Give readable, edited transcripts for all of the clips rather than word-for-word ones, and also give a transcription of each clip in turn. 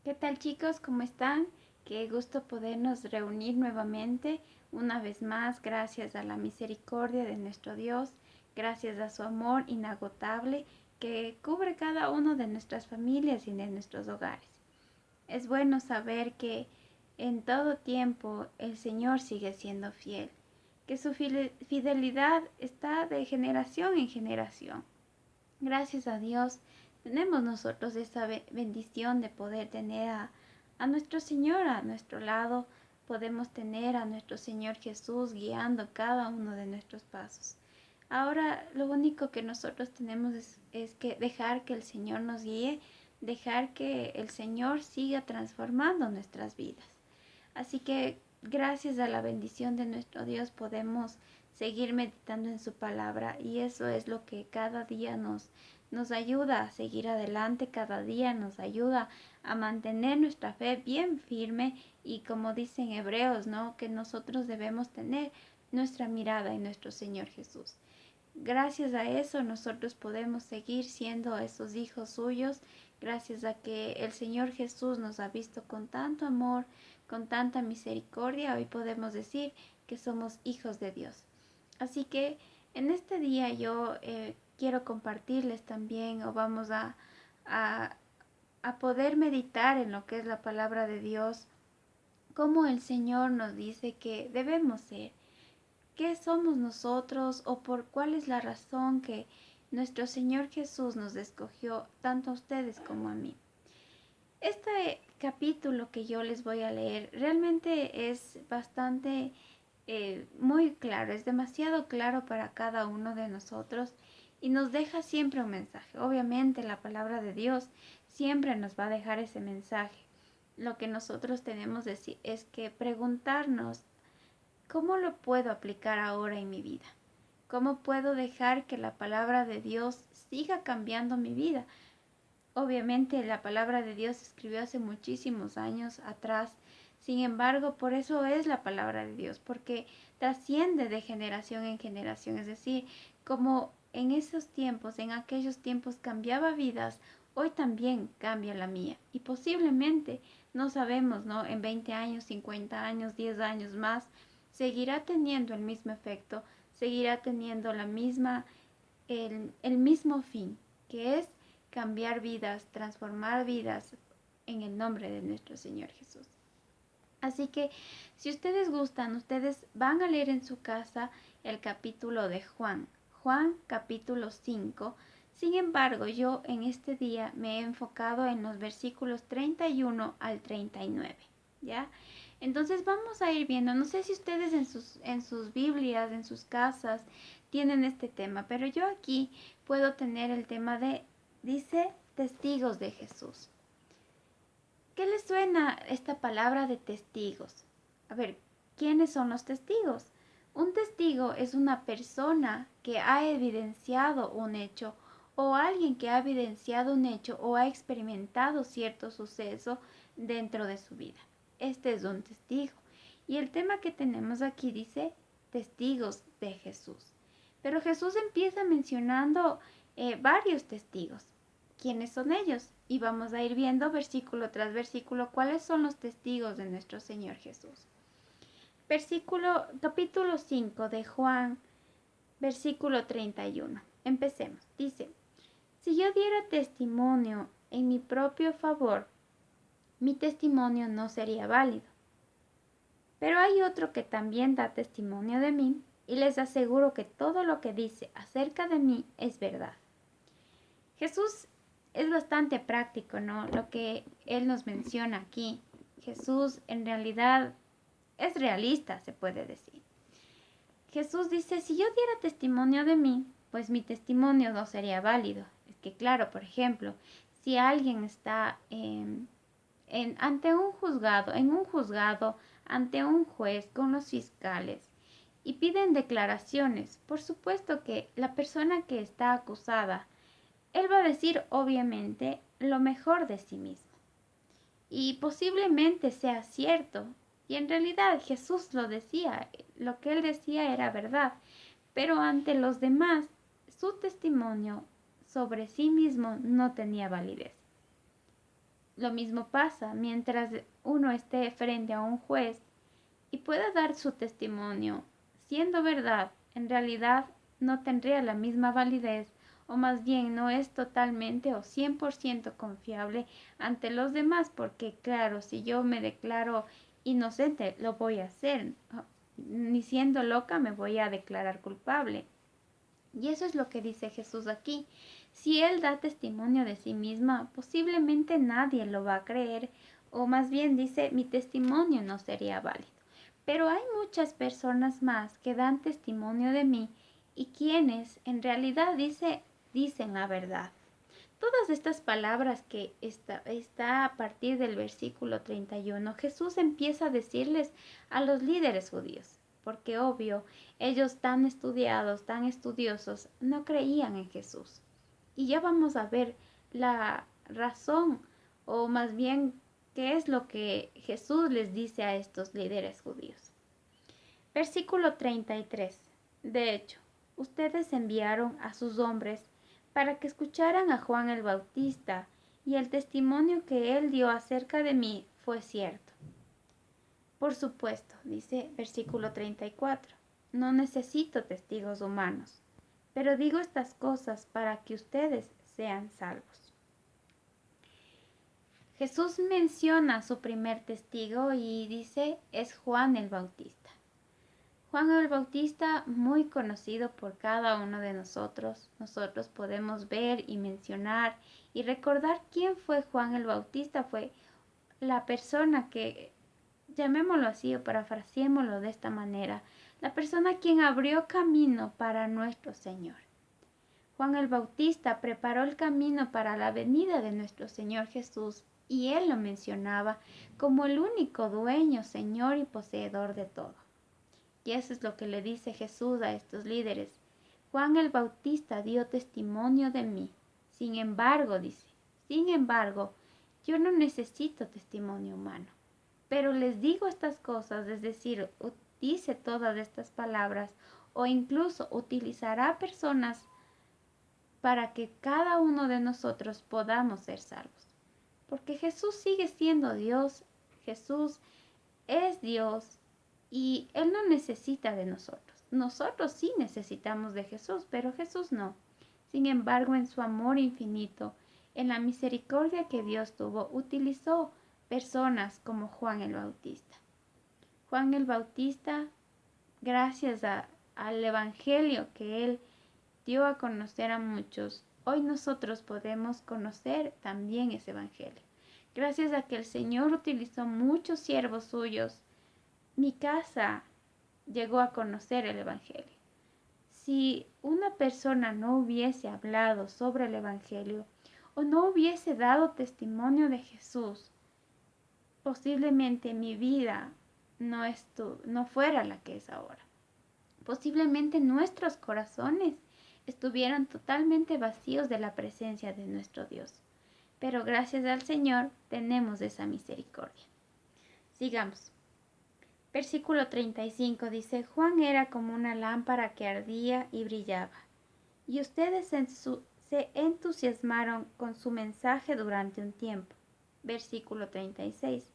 ¿Qué tal chicos? ¿Cómo están? Qué gusto podernos reunir nuevamente, una vez más, gracias a la misericordia de nuestro Dios, gracias a su amor inagotable que cubre cada uno de nuestras familias y de nuestros hogares. Es bueno saber que en todo tiempo el Señor sigue siendo fiel, que su fidelidad está de generación en generación. Gracias a Dios tenemos nosotros esa bendición de poder tener a nuestro Señor a nuestro lado. Podemos tener a nuestro Señor Jesús guiando cada uno de nuestros pasos. Ahora lo único que nosotros tenemos es que dejar que el Señor nos guíe, dejar que el Señor siga transformando nuestras vidas. Así que gracias a la bendición de nuestro Dios podemos seguir meditando en su palabra y eso es lo que cada día nos ayuda a seguir adelante, cada día nos ayuda a mantener nuestra fe bien firme y como dicen Hebreos, ¿no? Que nosotros debemos tener nuestra mirada en nuestro Señor Jesús. Gracias a eso nosotros podemos seguir siendo esos hijos suyos, gracias a que el Señor Jesús nos ha visto con tanto amor, con tanta misericordia, hoy podemos decir que somos hijos de Dios. Así que en este día yo quiero compartirles también o vamos a, a poder meditar en lo que es la palabra de Dios, cómo el Señor nos dice que debemos ser. ¿Qué somos nosotros o por cuál es la razón que nuestro Señor Jesús nos escogió tanto a ustedes como a mí? Este capítulo que yo les voy a leer realmente es bastante muy claro, es demasiado claro para cada uno de nosotros y nos deja siempre un mensaje. Obviamente la palabra de Dios siempre nos va a dejar ese mensaje. Lo que nosotros tenemos es que preguntarnos ¿cómo lo puedo aplicar ahora en mi vida? ¿Cómo puedo dejar que la palabra de Dios siga cambiando mi vida? Obviamente la palabra de Dios se escribió hace muchísimos años atrás. Sin embargo, por eso es la palabra de Dios, porque trasciende de generación en generación. Es decir, como en esos tiempos, en aquellos tiempos cambiaba vidas, hoy también cambia la mía. Y posiblemente, no sabemos, ¿no? En 20 años, 50 años, 10 años más, seguirá teniendo el mismo efecto, seguirá teniendo el mismo fin, que es cambiar vidas, transformar vidas en el nombre de nuestro Señor Jesús. Así que si ustedes gustan, ustedes van a leer en su casa el capítulo de Juan, Juan capítulo 5. Sin embargo, yo en este día me he enfocado en los versículos 31 al 39, ¿ya? Entonces vamos a ir viendo, no sé si ustedes en sus Biblias, en sus casas, tienen este tema, pero yo aquí puedo tener el tema de, dice, testigos de Jesús. ¿Qué les suena esta palabra de testigos? A ver, ¿quiénes son los testigos? Un testigo es una persona que ha evidenciado un hecho o alguien que ha evidenciado un hecho o ha experimentado cierto suceso dentro de su vida. Este es un testigo. Y el tema que tenemos aquí dice testigos de Jesús. Pero Jesús empieza mencionando varios testigos. ¿Quiénes son ellos? Y vamos a ir viendo versículo tras versículo cuáles son los testigos de nuestro Señor Jesús. Capítulo 5 de Juan, versículo 31. Empecemos. Dice, si yo diera testimonio en mi propio favor, mi testimonio no sería válido. Pero hay otro que también da testimonio de mí y les aseguro que todo lo que dice acerca de mí es verdad. Jesús es bastante práctico, ¿no? Lo que Él nos menciona aquí. Jesús en realidad es realista, se puede decir. Jesús dice, si yo diera testimonio de mí, pues mi testimonio no sería válido. Es que claro, por ejemplo, si alguien está ante un juzgado, ante un juez con los fiscales y piden declaraciones, por supuesto que la persona que está acusada él va a decir obviamente lo mejor de sí mismo. Y posiblemente sea cierto. Y en realidad Jesús lo decía, lo que él decía era verdad. Pero ante los demás, su testimonio sobre sí mismo no tenía validez. lo mismo pasa mientras uno esté frente a un juez y pueda dar su testimonio, siendo verdad, en realidad no tendría la misma validez, o más bien no es totalmente o 100% confiable ante los demás, porque claro, si yo me declaro inocente, lo voy a hacer, ni siendo loca me voy a declarar culpable. Y eso es lo que dice Jesús aquí. Si Él da testimonio de sí misma, posiblemente nadie lo va a creer, o más bien dice, mi testimonio no sería válido. Pero hay muchas personas más que dan testimonio de mí y quienes en realidad dicen la verdad. Todas estas palabras que está a partir del versículo 31, Jesús empieza a decirles a los líderes judíos, porque obvio, ellos tan estudiados, tan estudiosos, no creían en Jesús. Y ya vamos a ver la razón, o más bien, qué es lo que Jesús les dice a estos líderes judíos. Versículo 33. De hecho, ustedes enviaron a sus hombres para que escucharan a Juan el Bautista, y el testimonio que él dio acerca de mí fue cierto. Por supuesto, dice versículo 34, no necesito testigos humanos, pero digo estas cosas para que ustedes sean salvos. Jesús menciona a su primer testigo y dice es Juan el Bautista. Juan el Bautista, muy conocido por cada uno de nosotros. Nosotros podemos ver y mencionar y recordar quién fue Juan el Bautista. Fue la persona que, llamémoslo así o parafraseémoslo de esta manera, la persona quien abrió camino para nuestro Señor. Juan el Bautista preparó el camino para la venida de nuestro Señor Jesús y él lo mencionaba como el único dueño, Señor y poseedor de todo. Y eso es lo que le dice Jesús a estos líderes. Juan el Bautista dio testimonio de mí. Sin embargo, dice, sin embargo, yo no necesito testimonio humano. Pero les digo estas cosas, es decir, dice todas estas palabras o incluso utilizará personas para que cada uno de nosotros podamos ser salvos. Porque Jesús sigue siendo Dios, Jesús es Dios y Él no necesita de nosotros. Nosotros sí necesitamos de Jesús, pero Jesús no. Sin embargo, en su amor infinito, en la misericordia que Dios tuvo, utilizó personas como Juan el Bautista. Juan el Bautista, gracias al Evangelio que Él dio a conocer a muchos, hoy nosotros podemos conocer también ese Evangelio. Gracias a que el Señor utilizó muchos siervos suyos, mi casa llegó a conocer el Evangelio. Si una persona no hubiese hablado sobre el Evangelio o no hubiese dado testimonio de Jesús, posiblemente mi vida no fuera la que es ahora. Posiblemente nuestros corazones estuvieran totalmente vacíos de la presencia de nuestro Dios. Pero gracias al Señor tenemos esa misericordia. Sigamos. Versículo 35 dice, Juan era como una lámpara que ardía y brillaba, y ustedes se entusiasmaron con su mensaje durante un tiempo. Versículo 36.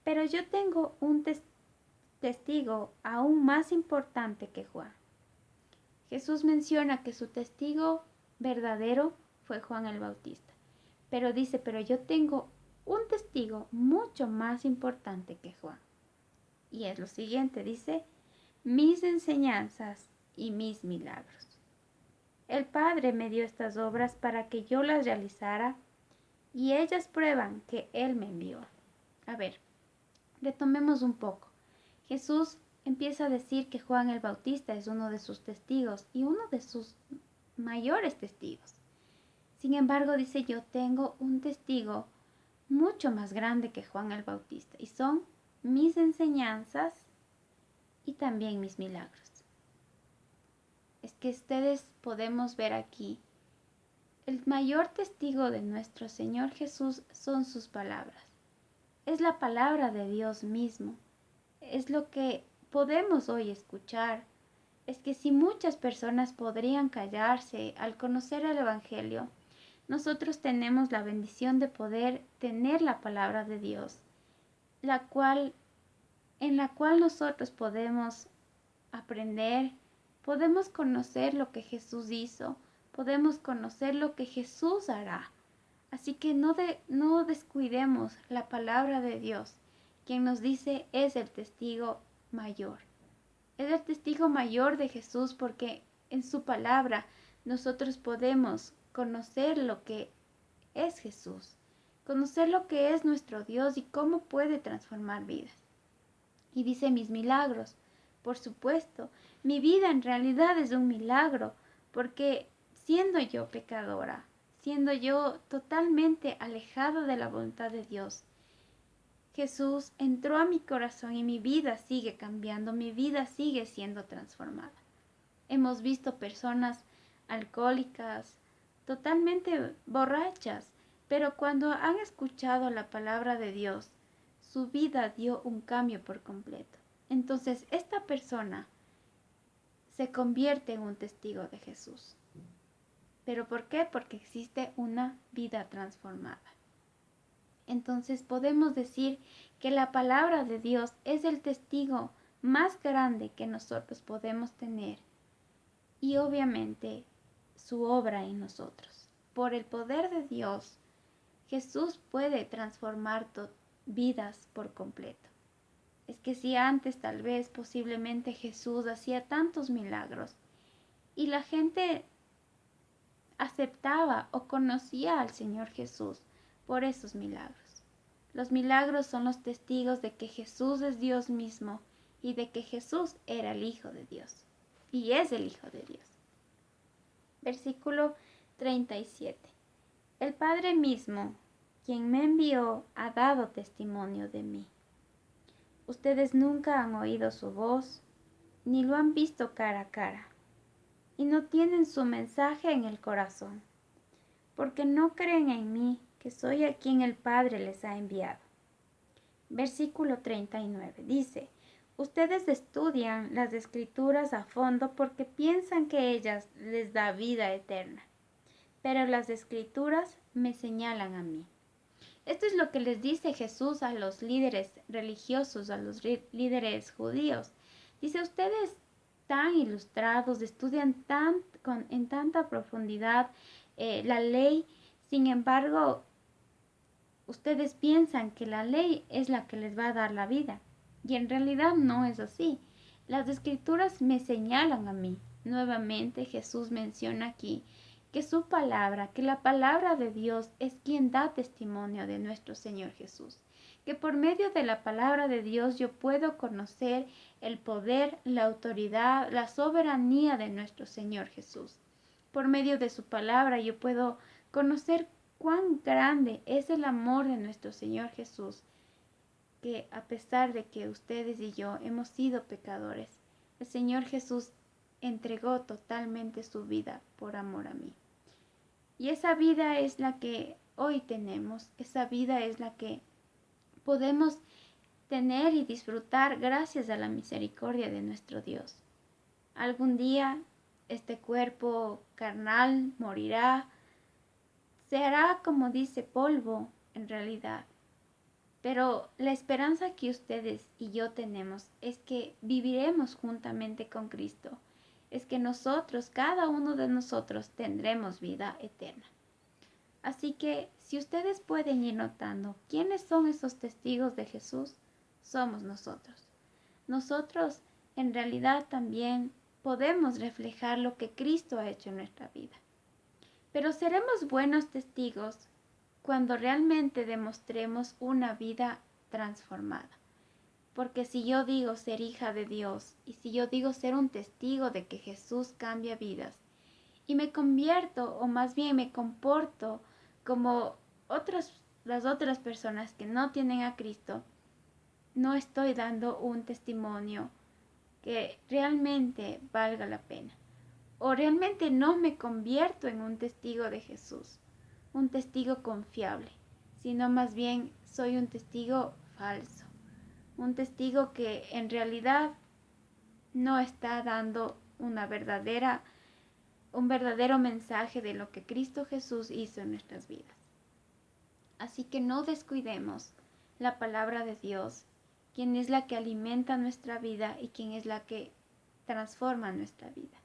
Pero yo tengo un testigo aún más importante que Juan. Jesús menciona que su testigo verdadero fue Juan el Bautista, pero dice, pero yo tengo un testigo mucho más importante que Juan. Y es lo siguiente, dice, mis enseñanzas y mis milagros. El Padre me dio estas obras para que yo las realizara y ellas prueban que Él me envió. A ver, retomemos un poco. Jesús empieza a decir que Juan el Bautista es uno de sus testigos y uno de sus mayores testigos. Sin embargo, dice, yo tengo un testigo mucho más grande que Juan el Bautista y son mis enseñanzas y también mis milagros. Es que ustedes podemos ver aquí, el mayor testigo de nuestro Señor Jesús son sus palabras. Es la palabra de Dios mismo. Es lo que podemos hoy escuchar. Es que si muchas personas podrían callarse al conocer el Evangelio, nosotros tenemos la bendición de poder tener la palabra de Dios, en la cual nosotros podemos aprender, podemos conocer lo que Jesús hizo, podemos conocer lo que Jesús hará. Así que no descuidemos la palabra de Dios. Quien nos dice es el testigo mayor. Es el testigo mayor de Jesús porque en su palabra nosotros podemos conocer lo que es Jesús, conocer lo que es nuestro Dios y cómo puede transformar vidas. Y dice mis milagros. Por supuesto, mi vida en realidad es un milagro, porque siendo yo pecadora, siendo yo totalmente alejada de la voluntad de Dios, Jesús entró a mi corazón y mi vida sigue cambiando, mi vida sigue siendo transformada. Hemos visto personas alcohólicas, totalmente borrachas, pero cuando han escuchado la palabra de Dios, su vida dio un cambio por completo. Entonces, esta persona se convierte en un testigo de Jesús. ¿Pero por qué? Porque existe una vida transformada. Entonces podemos decir que la palabra de Dios es el testigo más grande que nosotros podemos tener y obviamente su obra en nosotros. Por el poder de Dios, Jesús puede transformar vidas por completo. Es que si antes tal vez posiblemente Jesús hacía tantos milagros y la gente aceptaba o conocía al Señor Jesús por esos milagros. Los milagros son los testigos de que Jesús es Dios mismo y de que Jesús era el Hijo de Dios y es el Hijo de Dios. Versículo 37. El Padre mismo, quien me envió, ha dado testimonio de mí. Ustedes nunca han oído su voz, ni lo han visto cara a cara, y no tienen su mensaje en el corazón, porque no creen en mí, que soy a quien el Padre les ha enviado. Versículo 39 dice, ustedes estudian las Escrituras a fondo porque piensan que ellas les da vida eterna, pero las Escrituras me señalan a mí. Esto es lo que les dice Jesús a los líderes religiosos, a los líderes judíos. Dice, ustedes tan ilustrados, estudian en tanta profundidad la ley, sin embargo, ustedes piensan que la ley es la que les va a dar la vida, y en realidad no es así. Las Escrituras me señalan a mí. Nuevamente Jesús menciona aquí que su palabra, que la palabra de Dios es quien da testimonio de nuestro Señor Jesús. Que por medio de la palabra de Dios yo puedo conocer el poder, la autoridad, la soberanía de nuestro Señor Jesús. Por medio de su palabra yo puedo conocer cuán grande es el amor de nuestro Señor Jesús, que a pesar de que ustedes y yo hemos sido pecadores, el Señor Jesús entregó totalmente su vida por amor a mí. Y esa vida es la que hoy tenemos, esa vida es la que podemos tener y disfrutar gracias a la misericordia de nuestro Dios. Algún día este cuerpo carnal morirá, se hará como dice polvo en realidad. Pero la esperanza que ustedes y yo tenemos es que viviremos juntamente con Cristo. Es que nosotros, cada uno de nosotros, tendremos vida eterna. Así que si ustedes pueden ir notando quiénes son esos testigos de Jesús, somos nosotros. Nosotros en realidad también podemos reflejar lo que Cristo ha hecho en nuestra vida. Pero seremos buenos testigos cuando realmente demostremos una vida transformada. Porque si yo digo ser hija de Dios y si yo digo ser un testigo de que Jesús cambia vidas y me convierto o más bien me comporto como las otras personas que no tienen a Cristo, no estoy dando un testimonio que realmente valga la pena. O realmente no me convierto en un testigo de Jesús, un testigo confiable, sino más bien soy un testigo falso, un testigo que en realidad no está dando una verdadera un verdadero mensaje de lo que Cristo Jesús hizo en nuestras vidas. Así que no descuidemos la palabra de Dios, quien es la que alimenta nuestra vida y quien es la que transforma nuestra vida.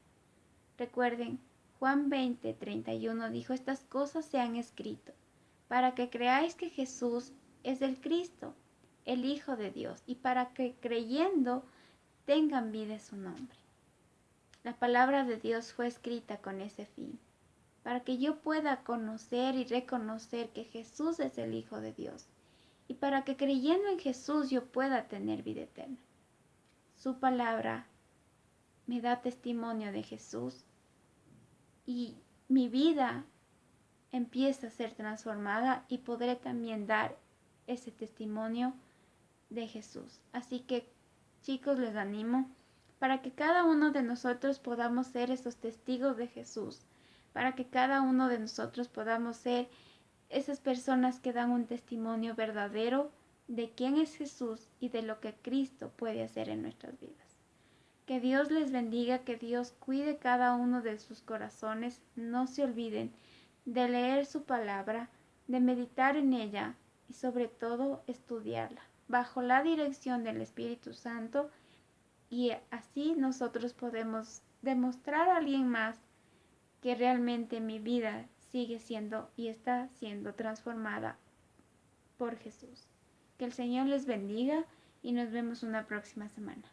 Recuerden, Juan 20:31 dijo: estas cosas se han escrito para que creáis que Jesús es el Cristo, el Hijo de Dios, y para que creyendo tengan vida en su nombre. La palabra de Dios fue escrita con ese fin, para que yo pueda conocer y reconocer que Jesús es el Hijo de Dios, y para que creyendo en Jesús yo pueda tener vida eterna. Su palabra me da testimonio de Jesús y mi vida empieza a ser transformada y podré también dar ese testimonio de Jesús. Así que, chicos, les animo para que cada uno de nosotros podamos ser esos testigos de Jesús, para que cada uno de nosotros podamos ser esas personas que dan un testimonio verdadero de quién es Jesús y de lo que Cristo puede hacer en nuestras vidas. Que Dios les bendiga, que Dios cuide cada uno de sus corazones. No se olviden de leer su palabra, de meditar en ella y sobre todo estudiarla bajo la dirección del Espíritu Santo, y así nosotros podemos demostrar a alguien más que realmente mi vida sigue siendo y está siendo transformada por Jesús. Que el Señor les bendiga y nos vemos una próxima semana.